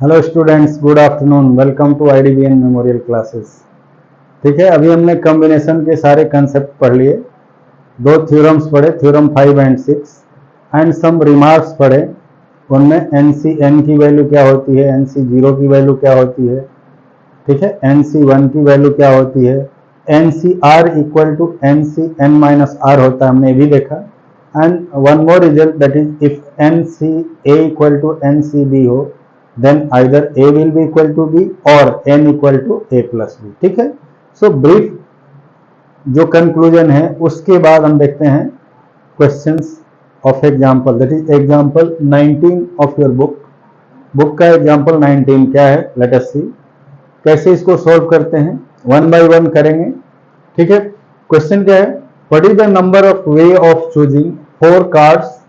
Hello students, good afternoon. Welcome to IDBN memorial classes. ठीक है, अभी हमने कॉम्बिनेशन के सारे कंसेप्ट पढ़ लिए, दो थ्योरम्स पढ़े, theorem 5 and 6 and some remarks पढ़े। उनमें NC(n) की वैल्यू क्या होती है, NC(0) की वैल्यू क्या होती है, ठीक है, NC(1) की वैल्यू क्या होती है, NCR इक्वल टू NCn-R होता है, हमने ये भी देखा। And one more result, that is if NCA equal to NCB हो, then either A will be equal to B or N equal to A plus B। ठीक है, सो ब्रीफ जो कंक्लूजन है उसके बाद हम देखते हैं questions of example, that is example 19 of your book का एग्जांपल 19 क्या है, लेट अस सी कैसे इसको सॉल्व करते हैं, वन बाय वन करेंगे। ठीक है, क्वेश्चन क्या है, what is the number of way of choosing 4 cards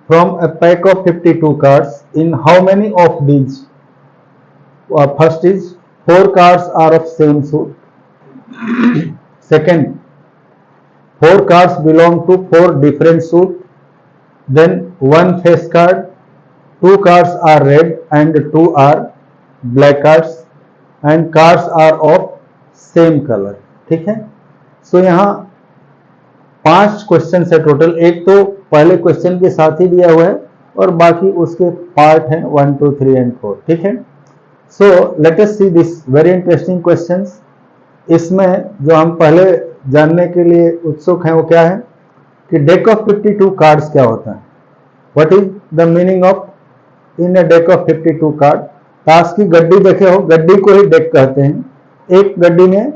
from a pack of 52 cards, in how many of these? First is 4 cards are of same suit. Second, 4 cards belong to 4 different suit. Then one face card, 2 cards are red and 2 are black cards, and cards are of same color। ठीक है, so यहाँ 5 question है total. एक तो पहले question के साथ ही दिया हुआ है और बाकी उसके पार्ट हैं 1, 2, 3 एंड 4। ठीक है, so let us see this very interesting questions. इसमें जो हम पहले जानने के लिए उत्सुक हैं वो क्या है कि डेक ऑफ 52 कार्ड्स क्या होता है, what is the meaning of in a deck of 52 card. ताश की गड्डी देखे हो, गड्डी को ही डेक कहते हैं। एक गड्डी में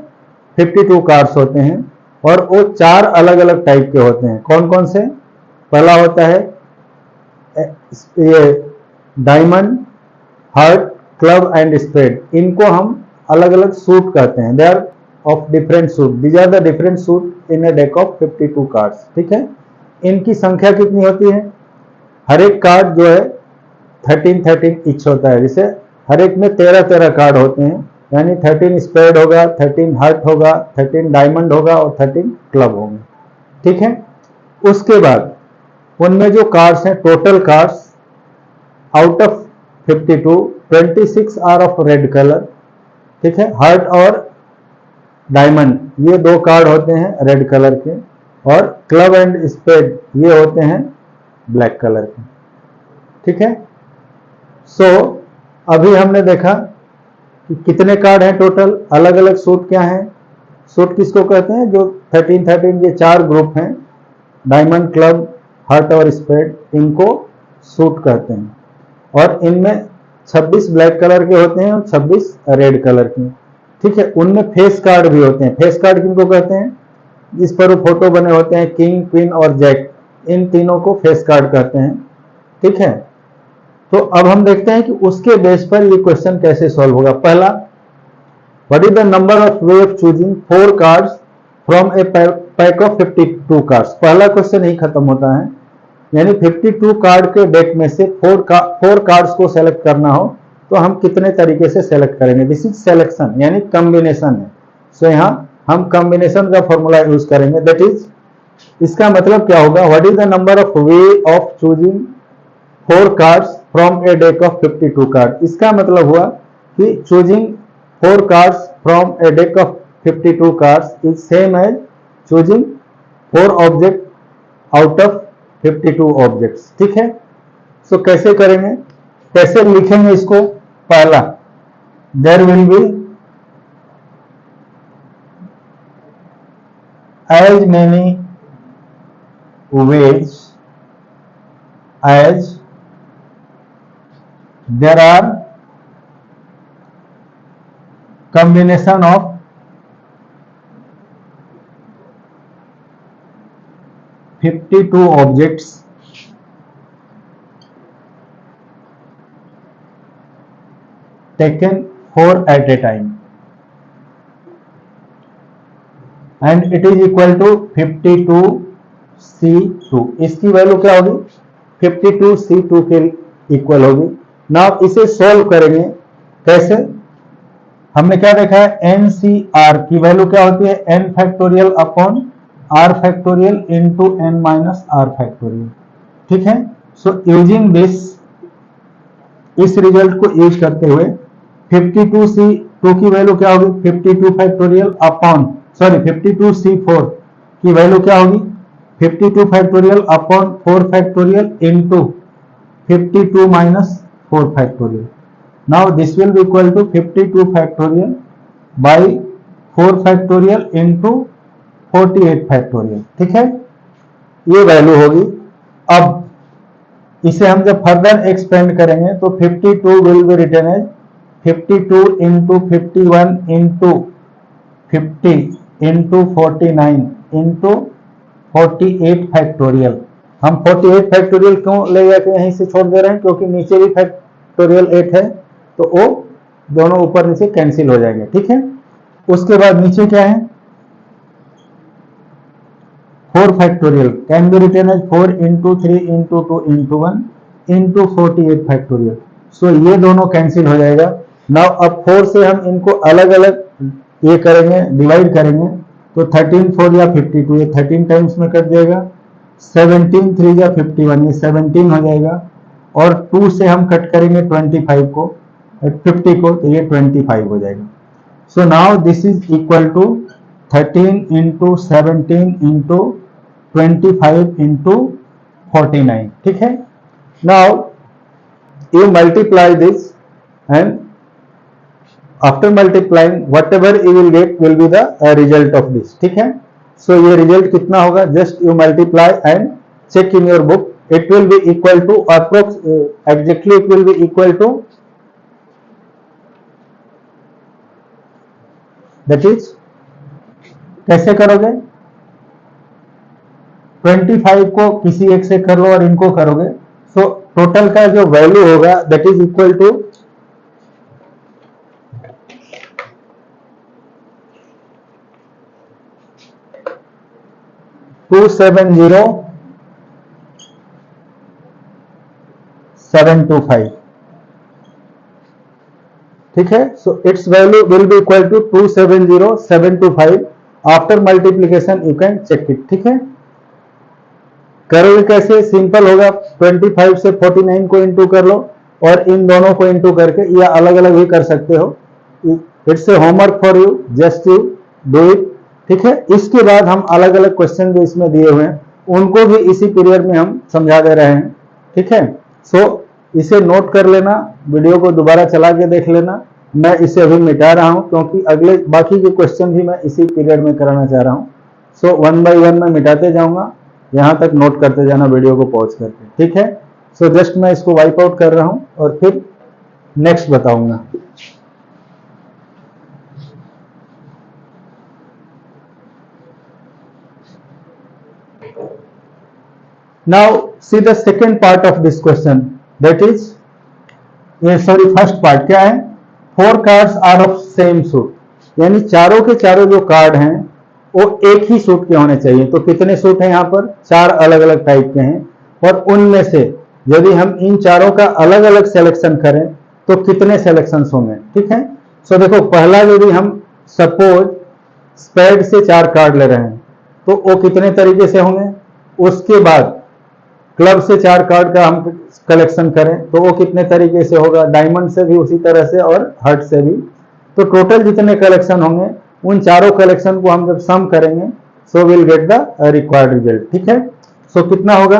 52 कार्ड्स होते हैं और वो 4 अलग अलग टाइप के होते हैं। कौन कौन से? पहला होता है ये diamond, heart, club and spade. इनको हम अलग अलग सूट कहते हैं, they are of different suit, these are the different suit in a deck of 52 cards. ठीक है, इनकी संख्या कितनी होती है? हर एक कार्ड जो है 13 ईच होता है, जिसे हर एक में 13 कार्ड होते हैं, यानी 13 स्पेड होगा, 13 हार्ट होगा, 13 डायमंड होगा और 13 क्लब होंगे। ठीक है, उसके बाद उनमें जो कार्ड्स हैं, total cards out of 52, 26 are of red colour. ठीक है, हार्ट और डायमंड ये 2 कार्ड होते हैं रेड कलर के, और क्लब एंड स्पेड ये होते हैं ब्लैक कलर के। ठीक है, सो अभी हमने देखा कि कितने कार्ड हैं टोटल, अलग अलग सूट क्या हैं। सूट किसको कहते हैं? जो 13 ये 4 ग्रुप हैं, डायमंड, क्लब, हार्ट और स्पेड, इनको सूट कहते हैं। और इनमें 26 ब्लैक कलर के होते हैं और 26 रेड कलर के। ठीक है, उनमें फेस कार्ड भी होते हैं। फेस कार्ड किनको कहते हैं? जिस पर वो फोटो बने होते हैं, किंग, क्वीन और जैक, इन तीनों को फेस कार्ड कहते हैं। ठीक है, तो अब हम देखते हैं कि उसके बेस पर ये क्वेश्चन कैसे सॉल्व होगा। पहला, what is the number of way of choosing 4 cards from A pack of 52 cards. पहला क्वेश्चन ही खत्म होता है, यानी 52 कार्ड के डेक में से 4 कार्ड्स को सेलेक्ट करना हो तो हम कितने तरीके से सेलेक्ट करेंगे। दिस इज सिलेक्शन, यानी कॉम्बिनेशन है। सो यहाँ हम कॉम्बिनेशन का फॉर्मूला यूज करेंगे, दैट इज, इसका मतलब क्या होगा, what is the number of way of choosing 4 cards from a deck of 52 card. इसका मतलब हुआ कि choosing 4 cards from a deck of 52 cards is same as choosing 4 object out of 52 objects. ठीक है, सो कैसे करेंगे, कैसे लिखेंगे इसको? पहला, there will be as many ways as there are combination of 52 objects taken 4 at a time and it is equal to 52C2। इसकी value क्या होगी? 52C2 के इक्वल होगी। नाउ इसे सोल्व करेंगे कैसे? हमने क्या देखा है, NCR की वैल्यू क्या होती है? n factorial upon r factorial into n minus r factorial. ठीक है, सो यूजिंग दिस इस रिजल्ट को यूज करते हुए 52C2 की वैल्यू क्या होगी, 52 फैक्टोरियल अपॉन 52C4 की वैल्यू क्या होगी, 52 factorial upon 4 factorial into 52 minus 4 factorial. Now this will be equal to 52 factorial by 4 factorial into 48 factorial. ठीक है, ये वैल्यू होगी. अब इसे हम जब फर्दर एक्सपेंड करेंगे तो 52 will be written as 52 into 51 into 50 into 49 into 48 factorial. हम 48 फैक्टोरियल क्यों ले जाके यहीं से छोड़ दे रहे हैं, क्योंकि नीचे भी फैक्टोरियल 8 है तो वो दोनों ऊपर नीचे कैंसिल हो जाएंगे. ठीक है, उसके बाद नीचे क्या है, 4 factorial can be written as 4 into 3 into 2 into 1 into 48 factorial. So ये दोनों कैंसिल हो जाएगा. नाउ अब 4 से हम इनको अलग अलग ये करेंगे, डिवाइड करेंगे तो 13 4 या 52, ये 13 टाइम्स में कट जाएगा. 17 3 या 51, ये 17 हो जाएगा. और 2 से हम कट करेंगे 25 को 50 को तो ये 25 हो जाएगा. So now this is equal to 13 into 17 into 25 into 49. ठीक है, now you multiply this and after multiplying whatever you will get will be the result of this. ठीक है, so ये result कितना होगा, just you multiply and check in your book. It will be equal to exactly it will be equal to, that is कैसे करोगे, 25 को किसी एक से कर लो और इनको करोगे. सो टोटल का जो वैल्यू होगा दैट इज इक्वल टू 270725. ठीक है, so its value will be equal to 270725. After multiplication you can check it. ठीक है, करोगे कैसे, सिंपल होगा, 25 से 49 को इंटू कर लो और इन दोनों को इंटू करके, या अलग अलग भी कर सकते हो. It's a homework for you, just you do it. ठीक है, इसके बाद हम अलग अलग क्वेश्चन जो इसमें दिए हुए हैं उनको भी इसी पीरियड में हम समझा दे रहे हैं. ठीक है, सो इसे नोट कर लेना, वीडियो को दोबारा चला के देख लेना. मैं इसे अभी मिटा रहा हूं क्योंकि अगले बाकी के क्वेश्चन भी मैं इसी पीरियड में कराना चाह रहा हूं. सो 1 बाय 1 मैं मिटाते जाऊंगा, यहां तक नोट करते जाना वीडियो को पॉज करके. ठीक है, सो जस्ट मैं इसको वाइप आउट कर रहा हूं और फिर नेक्स्ट बताऊंगा. Now see the second part of this question, that is first part क्या है, 4 cards are of same suit. यानी चारों के चारों जो कार्ड हैं वो एक ही सूट के होने चाहिए. तो कितने सूट हैं यहाँ पर, 4 अलग अलग टाइप के हैं. और उनमें से यदि हम इन चारों का अलग अलग सिलेक्शन करें तो कितने सिलेक्शंस होंगे. ठीक है, सो देखो, पहला यदि हम सपोज स्पेड से 4 कार्ड ले रहे हैं तो वो कितने तरीके से होंगे. उसके बाद क्लब से 4 कार्ड का हम कलेक्शन करें तो वो कितने तरीके से होगा, डायमंड से भी उसी तरह से और हार्ट से भी. तो टोटल जितने कलेक्शन होंगे उन चारों कलेक्शन को हम जब सम करेंगे so will get the required result. ठीक है, सो कितना होगा,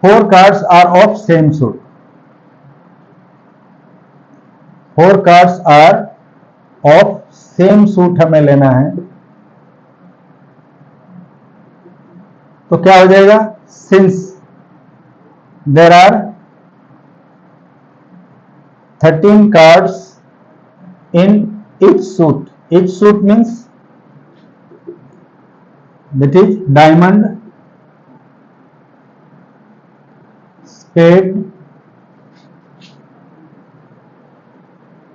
4 cards are of same suit. 4 cards are of same suit हमें लेना है तो क्या हो जाएगा, since there are 13 cards in each suit means that is diamond, spade,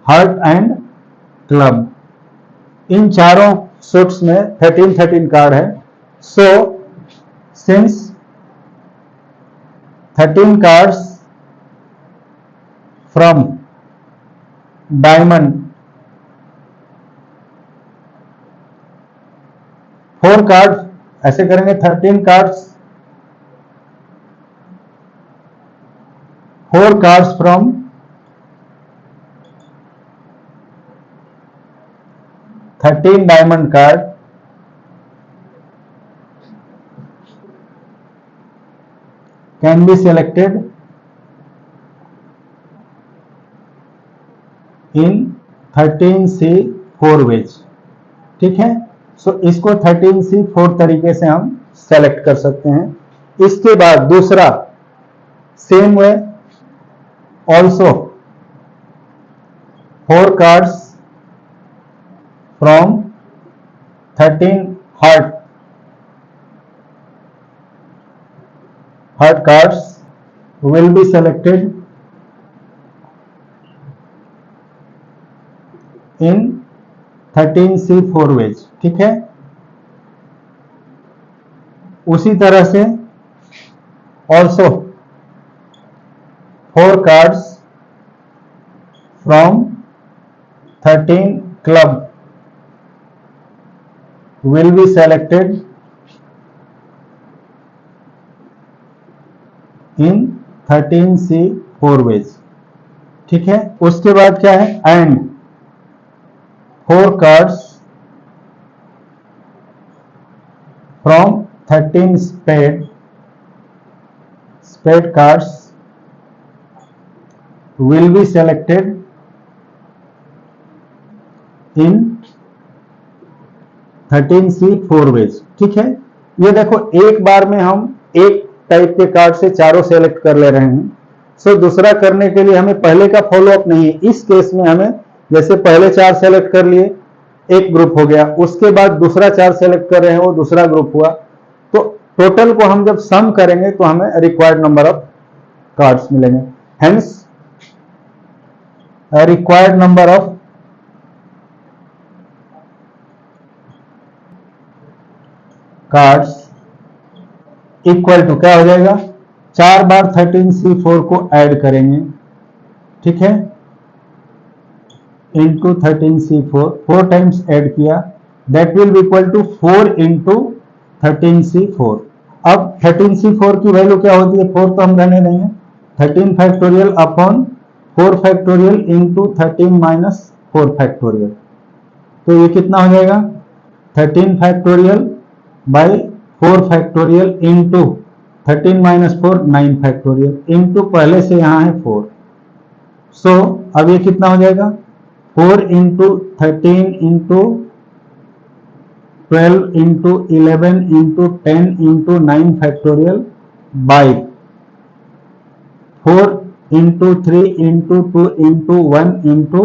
heart and club. इन चारों सूट्स में 13 कार्ड है. So since 13 cards from diamond, 4 card ऐसे करेंगे, 13 cards 4 cards from 13 diamond card can be selected in 13C 4 ways. ठीक है, सो इसको 13C 4 तरीके से हम सेलेक्ट कर सकते हैं। इसके बाद दूसरा same way, also 4 cards from 13 heart cards will be selected in 13C 4 ways. ठीक है, उसी तरह से also 4 cards from 13 club will be selected in 13C 4 ways. ठीक है, उसके बाद क्या है, and 4 cards from 13 spade cards will be selected in 13C 4 ways. ठीक है, ये देखो एक बार में हम एक टाइप के कार्ड से चारों सेलेक्ट कर ले रहे हैं। सो दूसरा करने के लिए हमें पहले का फॉलो अप नहीं है। इस केस में हमें जैसे पहले 4 सेलेक्ट कर लिए, एक ग्रुप हो गया, उसके बाद दूसरा 4 सेलेक्ट कर रहे हैं, वो दूसरा ग्रुप हुआ। तो टोटल को हम जब सम करेंगे तो हमें रिक्वायर्ड नंबर ऑफ कार्ड्स मिलेंगे। Hence required number of cards equal to क्या हो जाएगा, 4 बार 13C 4 को ऐड करेंगे, ठीक है, इंटू 13C 4 टाइम्स ऐड किया, that will be equal to 4 into 13C 4। अब 13C 4 की वैल्यू क्या होती है, 4 तो हम रहने देंगे, 13 factorial upon 4 factorial into 13 minus 4 factorial. तो ये कितना हो जाएगा, 13 factorial by 4 factorial into 13 minus 4 9 factorial into पहले से यहां है 4। सो अब ये कितना हो जाएगा, 4 into 13 into 12 into 11 into 10 into 9 factorial by 4 into 3 into 2 into 1 into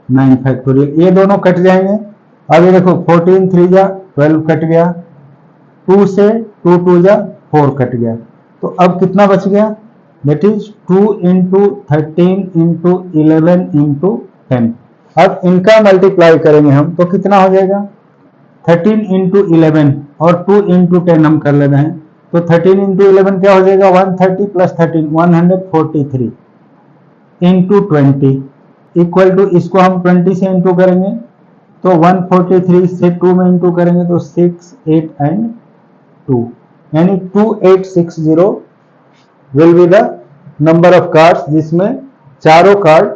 9 factorial. ये दोनों कट जाएंगे। अब ये देखो 14 3 जा 12 कट गया, 2 से 2 2 जा 4 कट गया, तो अब कितना बच गया, that is 2 into 13 into 11 into 10। अब इनका मल्टीप्लाई करेंगे हम तो कितना हो जाएगा, 13 इंटू 11 और 2 इंटू 10 हम कर ले रहे हैं, तो 13 इंटू 11 क्या हो जाएगा, 130 प्लस 13 143 इंटू 20 इक्वल टू, इसको हम 20 से इंटू करेंगे तो 143 से 2 में इंटू करेंगे तो 6 8 एंड 2, यानी 2860 will be the number of cards जिसमें चारों कार्ड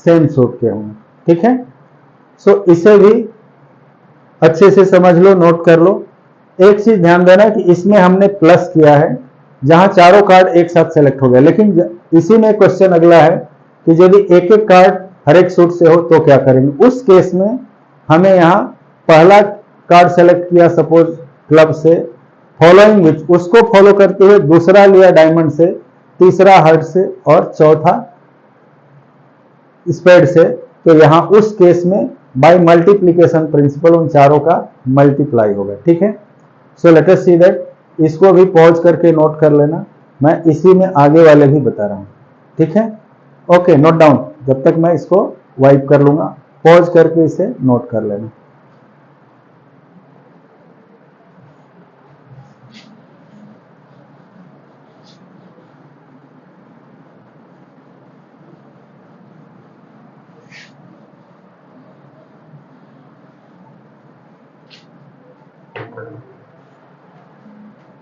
सेम सूट के होंगे। ठीक है, सो इसे भी अच्छे से समझ लो, नोट कर लो। एक चीज ध्यान देना कि इसमें हमने प्लस किया है जहां चारों कार्ड एक साथ सेलेक्ट हो गए, लेकिन इसी में क्वेश्चन अगला है कि यदि एक एक कार्ड हर एक सूट से हो तो क्या करेंगे। उस केस में हमें यहाँ पहला कार्ड सेलेक्ट किया सपोज क्लब से, फॉलोइंग विच उसको फॉलो करते हुए दूसरा लिया डायमंड से, तीसरा हार्ट से और चौथा स्पेड से, तो यहां उस केस में बाय मल्टीप्लीकेशन प्रिंसिपल उन चारों का मल्टीप्लाई होगा। ठीक है, so let us see that, इसको भी पॉज करके नोट कर लेना, मैं इसी में आगे वाले भी बता रहा हूं। ठीक है, ओके, नोट डाउन, जब तक मैं इसको वाइप कर लूंगा, पॉज करके इसे नोट कर लेना।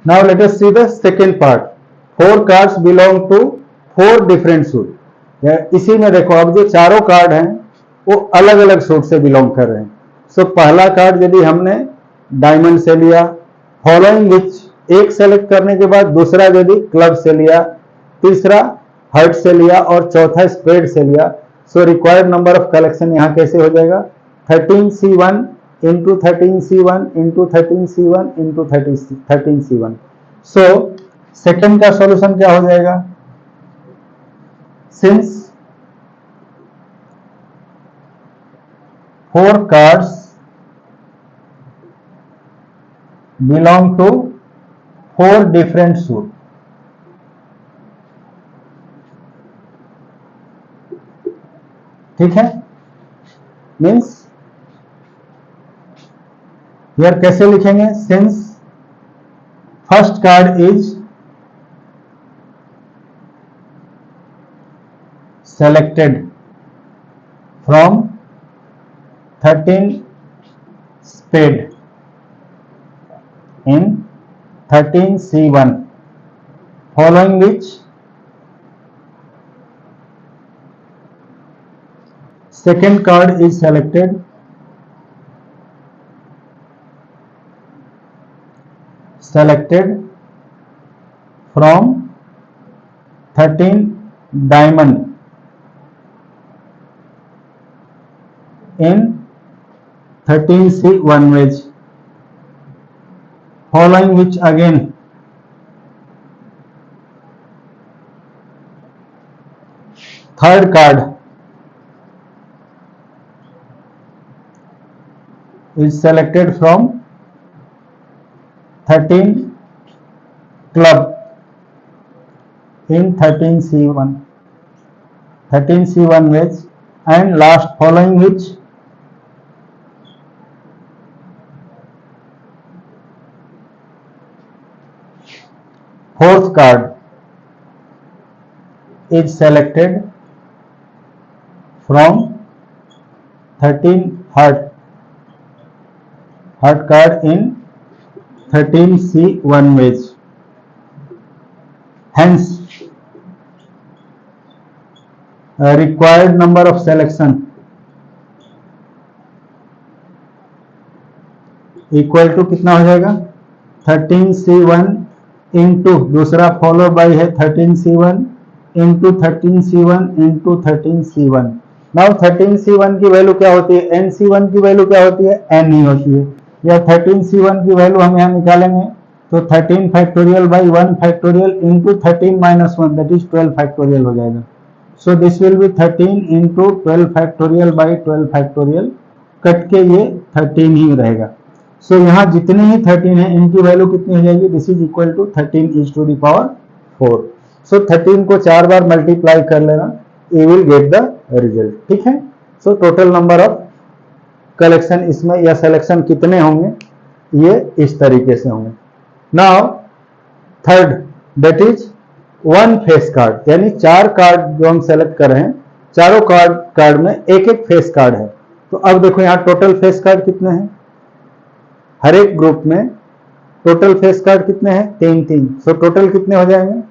Now let us see the second part. 4 cards belong to 4 different suit. इसी में देखो अब जो चारों कार्ड हैं वो अलग अलग सूट से बिलोंग कर रहे हैं। सो पहला कार्ड यदि हमने डायमंड से लिया, फॉलोइंग विच एक सेलेक्ट करने के बाद दूसरा यदि क्लब से लिया, तीसरा हर्ट से लिया और चौथा स्प्रेड से लिया, so required number of collection यहाँ कैसे हो जाएगा 13C1 into 13C1 into 13C1 into 13C1। So second का सॉल्यूशन क्या हो जाएगा, since 4 cards belong to 4 different suit, ठीक है। मीन्स यार कैसे लिखेंगे, since first card is selected from 13 spade in 13C1, following which second card is selected from 13 diamond in 13C1 wedge, following which again third card is selected from 13 club in 13C1 wedge, and last following which fourth card is selected from 13 heart card in 13C1 wedge. Hence required number of selection equal to कितना हो जाएगा 13C1 into दूसरा follow by है 13C1 into 13C1 into 13C1। Now 13C1 की value क्या होती है, NC1 की वैल्यू क्या होती है, N ही होती है। या 13C1 की वैल्यू हम यहाँ निकालेंगे तो 13 factorial by 1 factorial into 13 minus 1 that is 12 factorial हो जाएगा। सो this will B 13 into 12 factorial by 12 factorial, cut के ये 13 ही रहेगा। सो यहाँ जितने ही 13 है इनकी वैल्यू कितनी हो जाएगी, this is equal to 13 is to the power 4। So 13 को 4 बार मल्टीप्लाई कर लेना, you will get the result, ठीक है। So total number of collection इसमें या सिलेक्शन कितने होंगे, ये इस तरीके से होंगे। Now third that is 1 face card, यानी 4 कार्ड जो हम सेलेक्ट कर रहे हैं, चारों कार्ड में एक एक फेस कार्ड है। तो अब देखो यहाँ टोटल फेस कार्ड कितने हैं, हर एक ग्रुप में टोटल फेस कार्ड कितने हैं, 3-3। सो टोटल कितने हो जाएंगे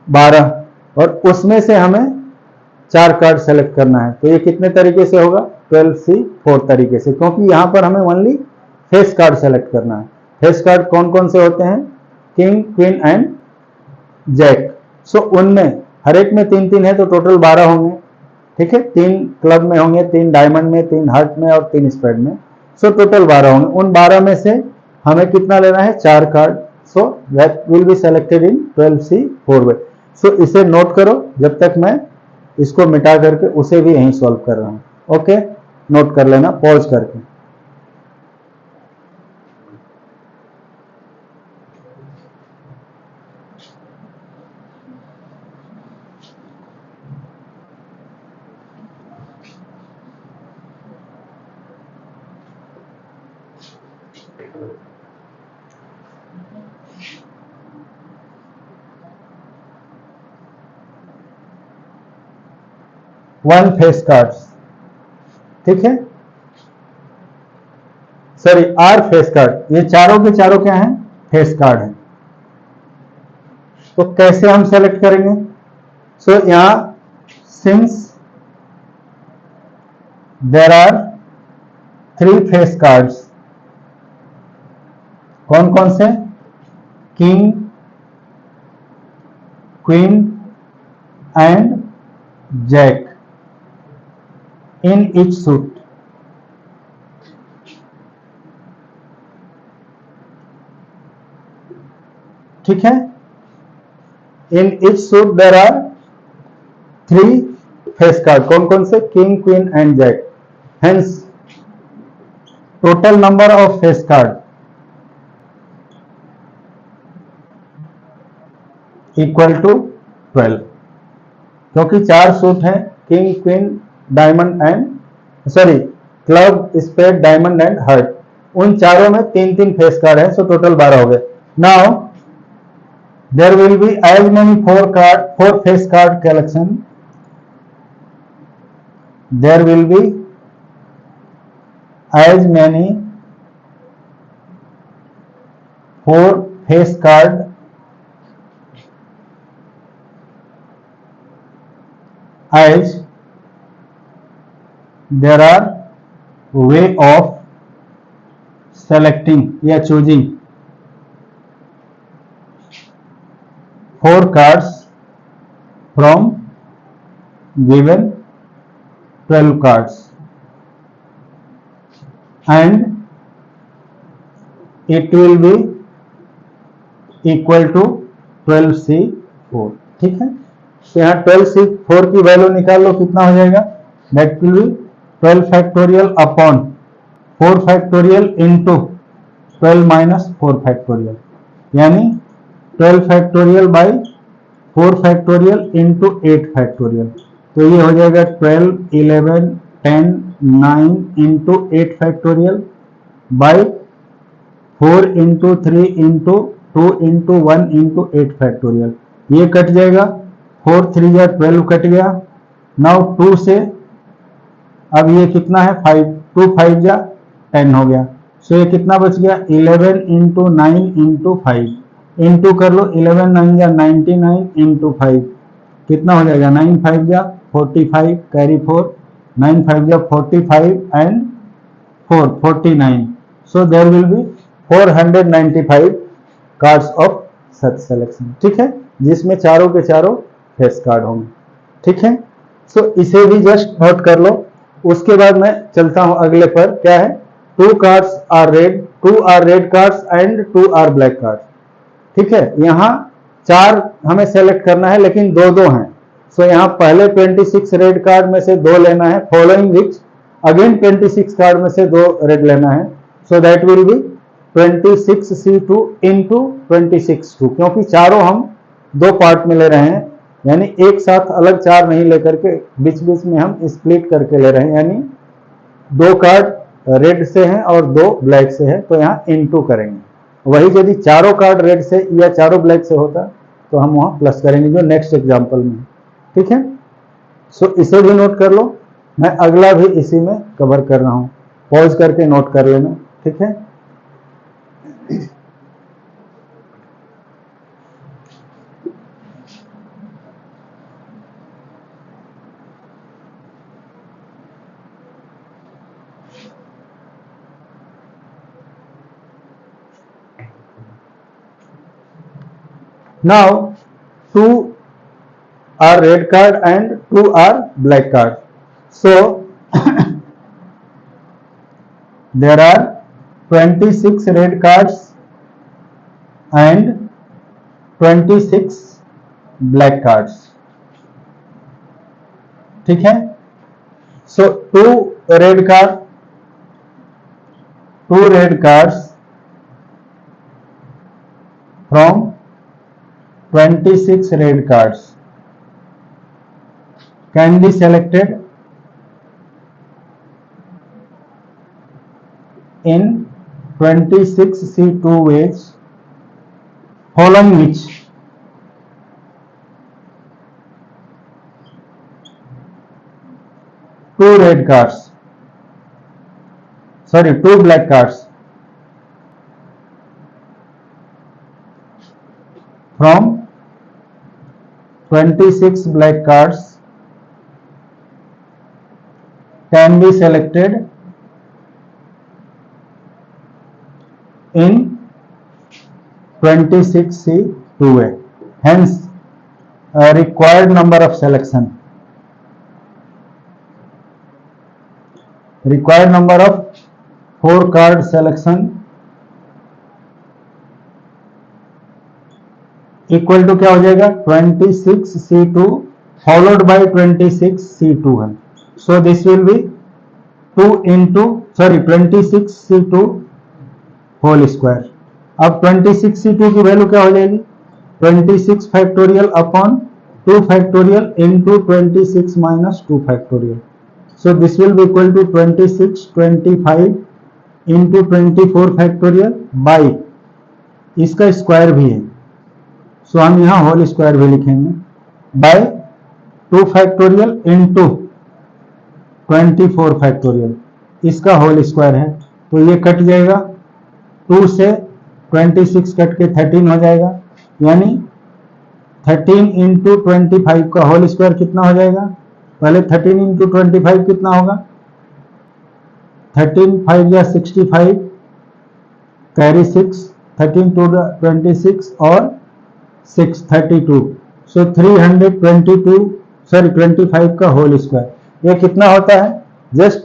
12, और उसमें से हमें 4 कार्ड सेलेक्ट करना है। तो ये कितने तरीके से होगा 12C4 तरीके से, क्योंकि यहां पर हमें ओनली फेस कार्ड सेलेक्ट करना है। फेस कार्ड कौन कौन से होते हैं, किंग, क्वीन एंड जैक। सो उनमें हर एक में 3-3 है तो टोटल 12 होंगे, ठीक है। 3 क्लब में होंगे, 3 डायमंड में, 3 हार्ट में और 3 स्प्रेड में। सो टोटल 12 होंगे। उन 12 में से हमें कितना लेना है, 4 card. So that will B selected in 12C4 वे। सो इसे नोट करो जब तक मैं इसको मिटा करके उसे भी यहीं सॉल्व कर रहा हूं। ओके, नोट कर लेना पॉज करके। वन फेस कार्ड्स, ठीक है, सॉरी आर फेस कार्ड। ये चारों के चारों क्या हैं, फेस कार्ड हैं। तो कैसे हम सेलेक्ट करेंगे? सो यहां since there are 3 face cards, कौन कौन से? King, queen and jack in each suit. ठीक है, in each suit there are 3 face card, कौन कौन से? King, queen and jack. Hence total number of face card equal to 12, क्योंकि 4 suit हैं, king, queen, diamond and sorry club, spade, diamond and heart, उन चारों में 3 फेस कार्ड है, so total 12 हो गए। Now there will be as many 4 face card collection, there will be as many 4 face card as there are way of selecting या choosing 4 cards from given 12 cards and it will be equal to 12C4। ठीक है, तो यहाँ 12C4 की value निकाल लो, कितना हो जाएगा? That will B 12 factorial upon 4 factorial into 12 minus 4 factorial, यानी 12 factorial by 4 factorial into 8 factorial. तो ये हो जाएगा 12, 11, 10, 9 into 8 factorial by 4 into 3 into 2 into 1 into 8 factorial. ये कट जाएगा, 4 3 जा 12 कट गया। नाउ 2 से अब ये कितना है? 5, 2 5 जा 10 हो गया। सो ये कितना बच गया? 11 इंटू 9 इंटू 5, इंटू कर लो 11 9 जा 99 इंटू 5, कितना हो जाएगा? 9 5 जा 45, कैरी 4, 9 5 जा 45 and 4 49। So there will be 495 cards of such selection. ठीक है, जिसमें चारों के चारों फेस कार्ड होंगे। ठीक है, सो इसे भी जस्ट नोट कर लो। उसके बाद मैं चलता हूं अगले पर, क्या है? 2 cards are red, 2 are red cards and 2 are black cards. ठीक है, यहां 4 हमें सेलेक्ट करना है, लेकिन 2 हैं। सो यहां पहले 26 रेड कार्ड में से 2 लेना है, फॉलोइंग विच अगेन 26 कार्ड में से 2 रेड लेना है। So that will be 26C2 into 26 2, क्योंकि चारों हम 2 पार्ट में ले रहे हैं, यानी एक साथ अलग 4 नहीं लेकर के बीच बीच में हम स्प्लिट करके ले रहे हैं, यानी 2 कार्ड रेड से हैं और 2 ब्लैक से है, तो यहाँ इंटू करेंगे। वही यदि चारों कार्ड रेड से या चारों ब्लैक से होता तो हम वहां प्लस करेंगे, जो नेक्स्ट एग्जाम्पल में। ठीक है, सो इसे भी नोट कर लो, मैं अगला भी इसी में कवर कर रहा हूं, पॉज करके नोट कर लेना। ठीक है, now 2 are red card and 2 are black card. So there are 26 red cards and 26 black cards. ठीक है, so 2 red cards from 26 red cards can be selected in 26C2 ways, following which 2 black cards from 26 black cards can be selected in 26C 2A. Hence, a required number of selection. Required number of 4 card selection equal to क्या हो जाएगा 26C2 followed by 26C2 है. So this will be 26C2 whole square. अब 26C2 की value क्या हो जाएगी 26 factorial upon 2 factorial into 26 minus 2 factorial. So this will be equal to 26 25 into 24 factorial by इसका स्क्वायर भी है. सो हम यहां होल स्क्वायर भी लिखेंगे बाय 2 फैक्टोरियल इंटू 24 फैक्टोरियल इसका होल स्क्वायर है. तो ये कट जाएगा 2 से 26 कट के 13 हो जाएगा. यानी 13 इंटू 25 का होल स्क्वायर कितना हो जाएगा. पहले 13 इंटू 25 कितना होगा 13 5 या 65 कैरी 6 13 टू 26 और 6 32. सो 25 का होल स्क्वायर. ये कितना होता है just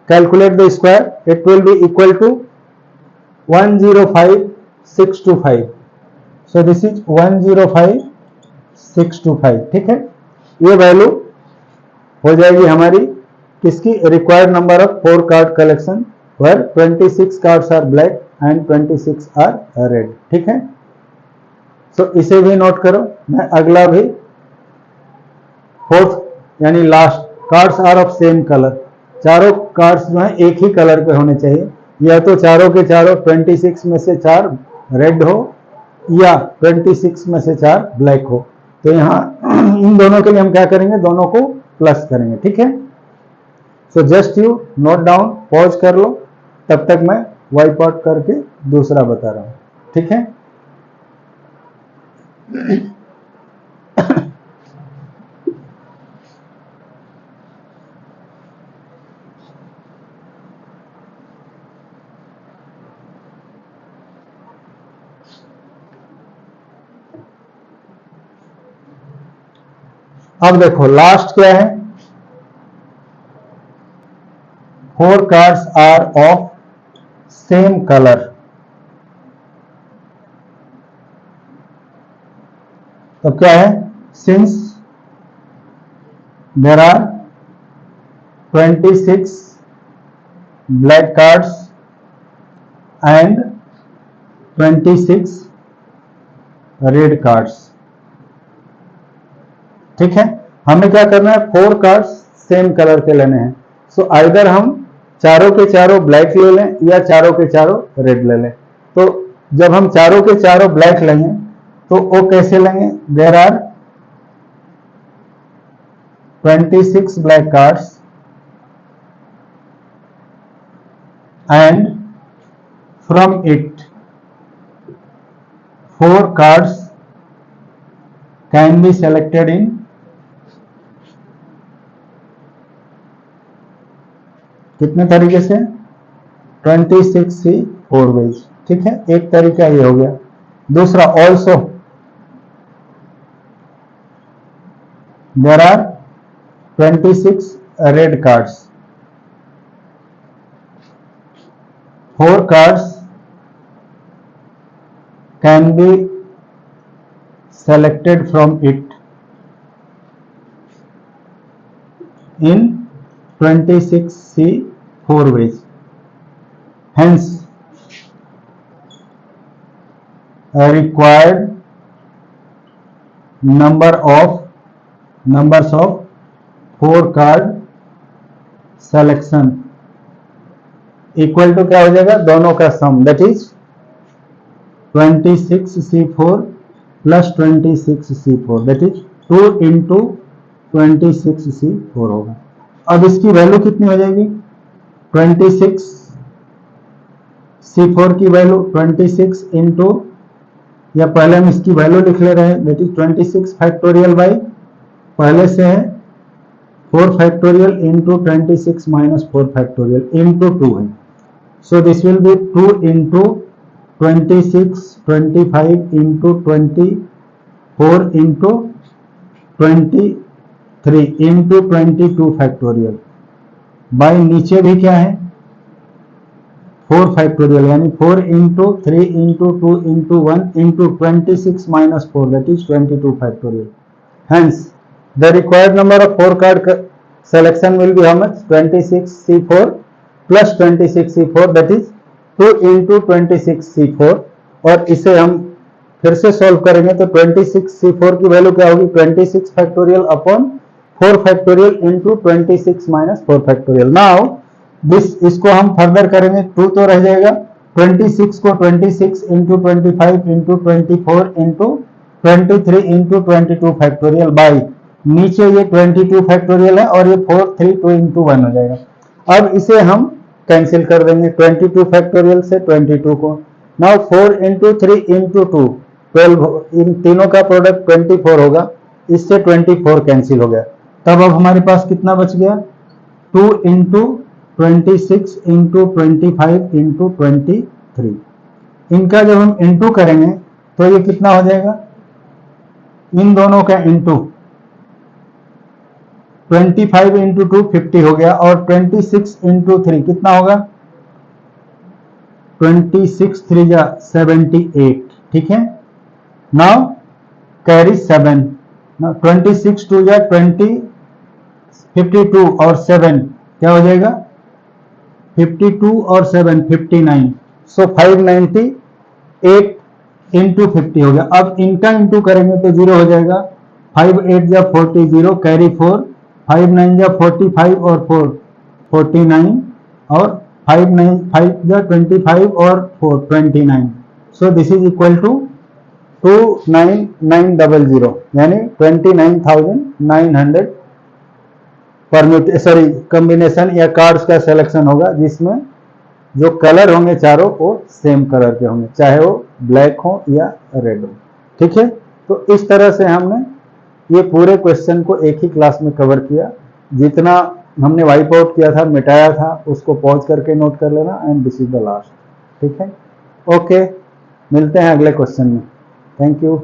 calculate the square. It will be equal to 105625. So this is 105625. ठीक है. ये वैल्यू हो जाएगी हमारी किसकी required number of 4 card collection where 26 cards are black and 26 are red. ठीक है. सो इसे भी नोट करो. मैं अगला भी फोर्थ यानी last cards are of same colour. चारों कार्ड्स जो है एक ही कलर के होने चाहिए. या तो चारों के चारों 26 में से 4 रेड हो या 26 में से 4 ब्लैक हो. तो यहाँ इन दोनों के लिए हम क्या करेंगे दोनों को प्लस करेंगे. ठीक है. So just you note down pause कर लो. तब तक मैं वाइप आउट करके दूसरा बता रहा हूँ. ठीक है. अब देखो लास्ट क्या है 4 cards are of same colour. तो क्या है since there are 26 black cards and 26 red cards. ठीक है. हमें क्या करना है 4 कार्ड्स सेम कलर के लेने हैं. सो आइदर हम चारों के चारों ब्लैक ले लें या चारों के चारों रेड ले लें. तो जब हम चारों के चारों ब्लैक लेंगे तो वो कैसे लेंगे there are 26 black cards and from it 4 cards can be selected in कितने तरीके से 26C 4 वेज. ठीक है. एक तरीका ये हो गया. दूसरा also there are 26 red cards. 4 cards can be selected from it in 26C 4 ways. Hence, a required numbers of 4 card selection equal to क्या हो जाएगा दोनों का सम that is 26C4 plus 26C4 that is 2 into 26C4 होगा. अब इसकी value कितनी हो जाएगी 26C4 की वैल्यू 26 इंटू या पहले हम इसकी वैल्यू लिख ले रहे हैं दैट इज 26 फैक्टोरियल बाई पहले से है 4 factorial into 26 minus 4 factorial into 2 है. So this will B 2 into 26 25 into 24 into 23 into 22 factorial by नीचे भी क्या है 4 फैक्टोरियल यानी 4 into 3 into 2 into 1 into 26 minus 4 that is 22 factorial. Hence the required number of 4 card selection will be how much 26C4 plus 26C4 that is 2 into 26C4 और इसे हम फिर से सॉल्व करेंगे तो 26C4 की वैल्यू क्या होगी 26 factorial upon 4 factorial into 26 minus 4 factorial. Now इसको हम फर्दर करेंगे 2 तो रह जाएगा 26 को 26 into 25 into 24 into 23 into 22 factorial by नीचे ये 22 फैक्टोरियल है और ये 4 3 2 इंटू 1 हो जाएगा. अब इसे हम कैंसिल कर देंगे 22 फैक्टोरियल से 22 को. नाउ 4 इंटू 3 इंटू 2 12 इन तीनों का प्रोडक्ट 24 होगा. इससे 24 कैंसिल हो गया. तब अब हमारे पास कितना बच गया 2 इंटू 26 इंटू 25 इंटू 23. इनका जब हम इंटू करेंगे तो ये कितना हो जाएगा इन दोनों का इंटू 25 इंटू 2 50 हो गया और 26 इंटू 3 कितना होगा 26 3 जा 78. ठीक है. नाउ कैरी 7 26 2 जा 20 52 और 7 क्या हो जाएगा 52 और 7 59. सो 598 इंटू 50 हो गया. अब इनका इंटू करेंगे तो 0 हो जाएगा 5 8 जा 40 0 कैरी 4 5 9 जा 45 और 4 49 और 5 9 5 जा 25 और 4 29. So this is equal to 29900 यानी 29,900 कॉम्बिनेशन या कार्ड्स का सिलेक्शन होगा जिसमें जो कलर होंगे चारों वो सेम कलर के होंगे चाहे वो ब्लैक हो या रेड हो. ठीक है. तो इस तरह से हमने ये पूरे क्वेश्चन को एक ही क्लास में कवर किया. जितना हमने वाइप आउट किया था मिटाया था उसको पॉज करके नोट कर लेना and this is the last. ठीक है. ओके मिलते हैं अगले क्वेश्चन में. Thank you.